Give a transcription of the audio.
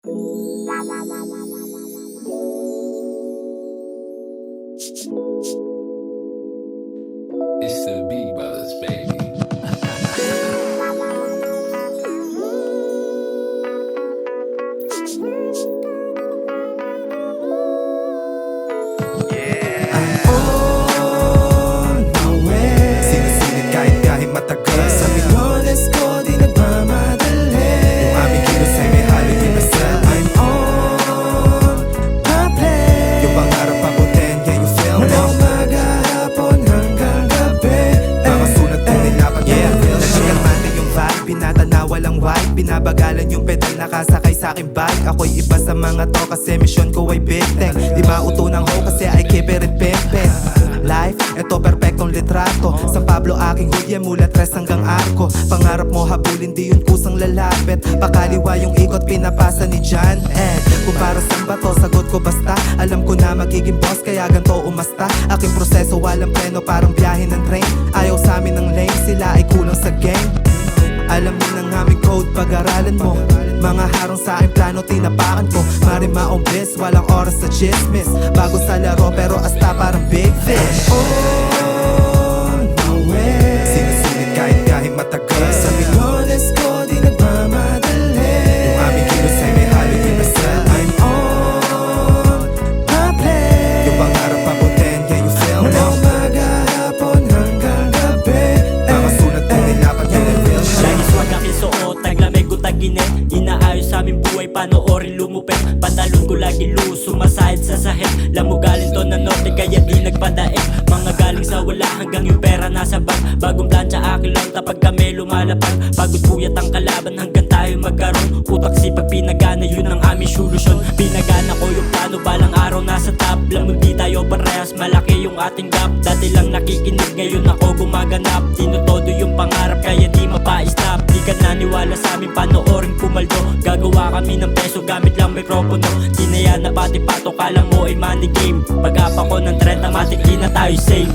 It's the B Brothers, baby. Sinisilid kahit matagal sa milyones ko di nagmamadali. Yung aming kilos ay may halong pinasal. I'm on my play. Yung pangarap pabutin, yeah you feel me. Mula umaga, hapon hanggang gabi. Mga sulat ko nilapat yung real shit. Nagkakalmante yung vibe, pinatanaw walang wipe. Binabagalan yung pedal, nakasakay sa aking bike. Ako'y iba sa mga to kasi mission ko ay big tech. Di mauto ng ho kasi I keep it pimpin'. Life, eto perfectong litrato. San Pablo aking hudya mula 3 hanggang arko. Pangarap mo habulin, di yun kusang lalapit. Pakaliwa yung ikot, pinapasa ni John Ed. Kung para saan ba to, sagot ko basta. Alam ko na magiging boss, kaya ganto umasta. Aking proseso walang preno, parang biyahe ng train. Ayaw sa amin ng lane, sila ay kulang sa game. Alam mo ng aming code, pag-aralan mo. Mga harong sa aking plano, tinapakan ko. Marima on bliss, walang oras sa chismis. Bago sa laro, pero asta parang big fish. On my way. Sinisilid kahit matagal sa milyones ko, di nagmamadali. Yung aming kilos ay may halong pinasal. I'm on my play. Yung pangarap pabutin, yeah you feel me. Mula umaga, hapon hanggang gabi. Mga sulat ko nilapat yung real shit. Lagi swag aking suot, taglamig o taginit. Inaayos sa aming buhay, panoorin lumupit. Pantalon ko lagi loose, sumasahid sa sahig. Lamo galing to na norte, kaya di nagpadaig. Mga galing sa wala hanggang yung pera nasa bag. Bagong plancha akin lang tapag kami lumalapag. Pagod puyat ang kalaban hanggang tayo magkaroon. Utak sipag pinagana, yun ang aming solusyon. Pinagana ko yung plano, balang araw nasa top. Lamang di tayo parehas, malaki yung ating gap. Dati lang nakikinig, ngayon ako gumaganap. Tinotodo yung pangarap, kaya di mapa-stop. Di ka naniwala sa amin, panoorin kumaldo. Gagawa kami ng peso, gamit lang mikropono. Di na yan na pati pato, kala mo ay money game. Pag-apa ko ng 30, matik di na tayo same.